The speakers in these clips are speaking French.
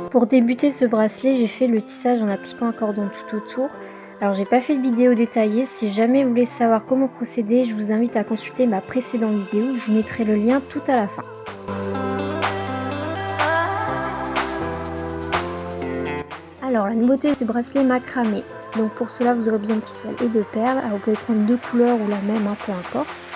Pour débuter ce bracelet, j'ai fait le tissage en appliquant un cordon tout autour. Alors j'ai pas fait de vidéo détaillée, si jamais vous voulez savoir comment procéder, je vous invite à consulter ma précédente vidéo, je vous mettrai le lien tout à la fin. Alors la nouveauté de ces bracelets macramé, donc pour cela vous aurez besoin de ficelle et de perles, alors vous pouvez prendre 2 couleurs ou la même, peu importe.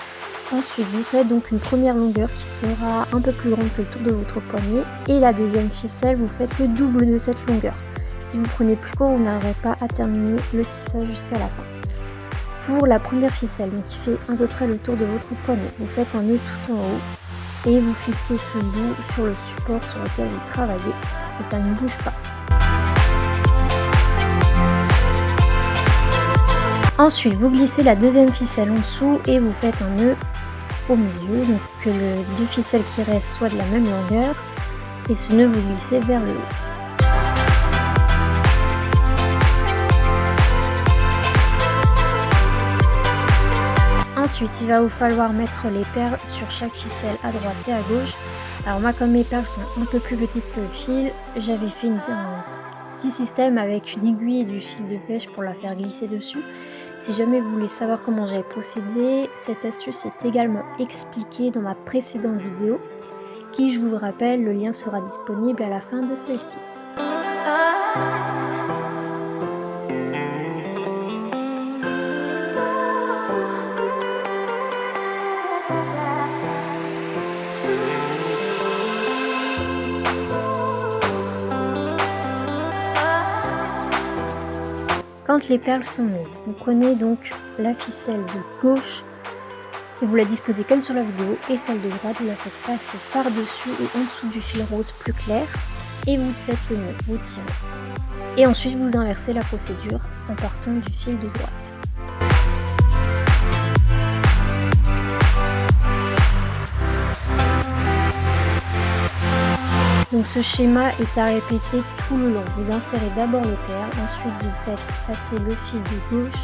Ensuite vous faites donc une première longueur qui sera un peu plus grande que le tour de votre poignet et la deuxième ficelle vous faites le double de cette longueur. Si vous prenez plus court, vous n'arriverez pas à terminer le tissage jusqu'à la fin. Pour la première ficelle, donc qui fait à peu près le tour de votre poignet, vous faites un nœud tout en haut et vous fixez ce bout sur le support sur lequel vous travaillez pour que ça ne bouge pas. Ensuite, vous glissez la deuxième ficelle en dessous et vous faites un nœud au milieu, donc que les deux ficelles qui restent soient de la même longueur et ce nœud vous glissez vers le haut. Ensuite, il va vous falloir mettre les perles sur chaque ficelle à droite et à gauche. Alors moi, comme mes perles sont un peu plus petites que le fil, j'avais fait un petit système avec une aiguille et du fil de pêche pour la faire glisser dessus. Si jamais vous voulez savoir comment j'avais procédé, cette astuce est également expliquée dans ma précédente vidéo, qui, je vous le rappelle, le lien sera disponible à la fin de celle-ci. Quand les perles sont mises, vous prenez donc la ficelle de gauche et vous la disposez comme sur la vidéo et celle de droite, vous la faites passer par-dessus et en dessous du fil rose plus clair et vous faites le nœud, vous tirez. Et ensuite vous inversez la procédure en partant du fil de droite. Donc ce schéma est à répéter tout le long. Vous insérez d'abord les perles, ensuite vous faites passer le fil de gauche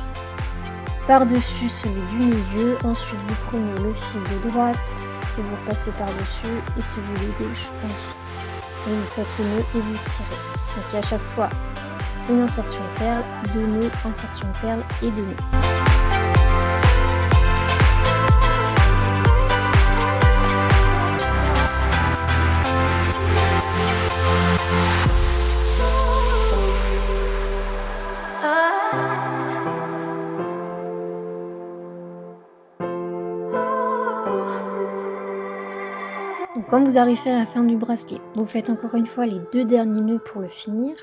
par-dessus celui du milieu, ensuite vous prenez le fil de droite et vous repassez par-dessus et celui de gauche en dessous. Et vous faites le nœud et vous tirez. Donc il y a à chaque fois une insertion perle, 2 nœuds, insertion perle et 2 nœuds. Donc quand vous arrivez à la fin du bracelet, vous faites encore une fois les 2 derniers nœuds pour le finir.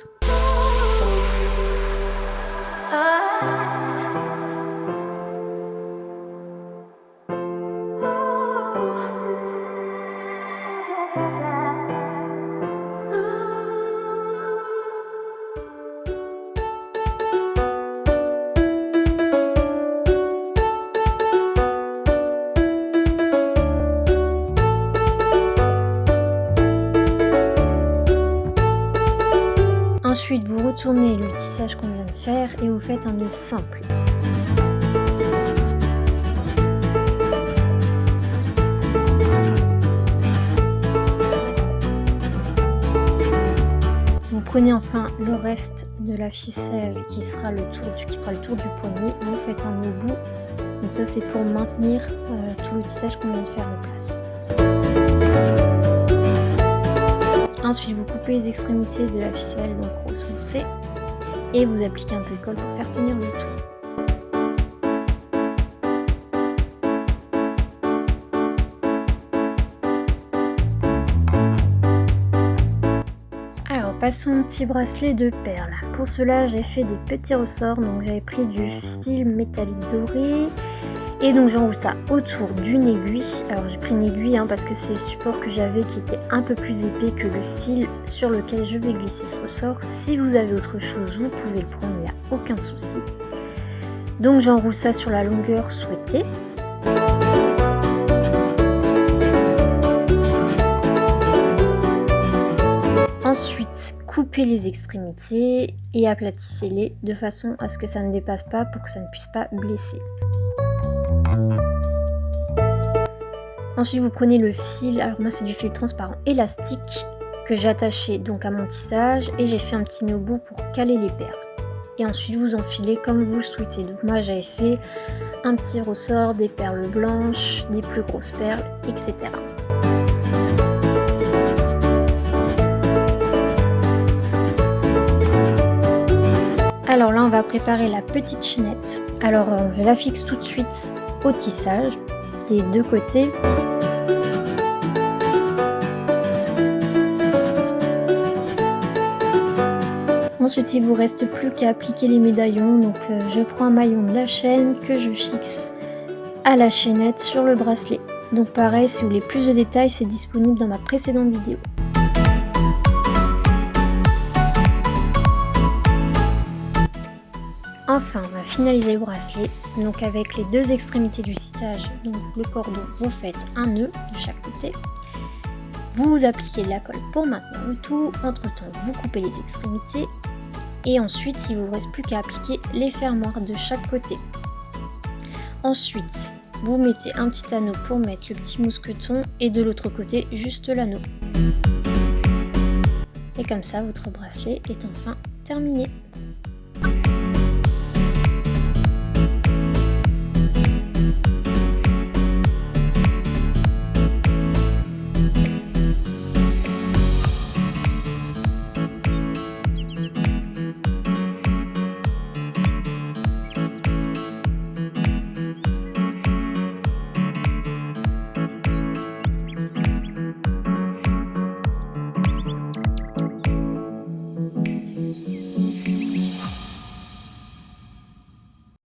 Ensuite, vous retournez le tissage qu'on vient de faire et vous faites un nœud simple. Vous prenez enfin le reste de la ficelle qui fera le tour du poignet. Vous faites un nœud au bout. Donc ça, c'est pour maintenir tout le tissage qu'on vient de faire en place. Ensuite, vous coupez les extrémités de la ficelle, donc rose foncé, et vous appliquez un peu de colle pour faire tenir le tout. Alors, passons au petit bracelet de perles. Pour cela, j'ai fait des petits ressorts, donc j'avais pris du fil métallique doré. Et donc j'enroule ça autour d'une aiguille. Alors j'ai pris une aiguille parce que c'est le support que j'avais qui était un peu plus épais que le fil sur lequel je vais glisser ce ressort. Si vous avez autre chose, vous pouvez le prendre, il n'y a aucun souci. Donc j'enroule ça sur la longueur souhaitée. Ensuite, coupez les extrémités et aplatissez-les de façon à ce que ça ne dépasse pas pour que ça ne puisse pas blesser. Ensuite vous prenez le fil, alors moi c'est du fil transparent élastique que j'ai attaché donc à mon tissage et j'ai fait un petit nœud au bout pour caler les perles. Et ensuite vous enfilez comme vous le souhaitez. Donc moi j'avais fait un petit ressort, des perles blanches, des plus grosses perles, etc. Alors là on va préparer la petite chaînette. Alors je la fixe tout de suite au tissage des deux côtés. Ensuite il vous reste plus qu'à appliquer les médaillons, donc je prends un maillon de la chaîne que je fixe à la chaînette sur le bracelet. Donc pareil, si vous voulez plus de détails, c'est disponible dans ma précédente vidéo. Enfin, on va finaliser le bracelet, donc avec les deux extrémités du tissage, donc le cordon, vous faites un nœud de chaque côté. Vous appliquez de la colle pour maintenir le tout, entre temps vous coupez les extrémités. Et ensuite, il ne vous reste plus qu'à appliquer les fermoirs de chaque côté. Ensuite, vous mettez un petit anneau pour mettre le petit mousqueton et de l'autre côté, juste l'anneau. Et comme ça, votre bracelet est enfin terminé.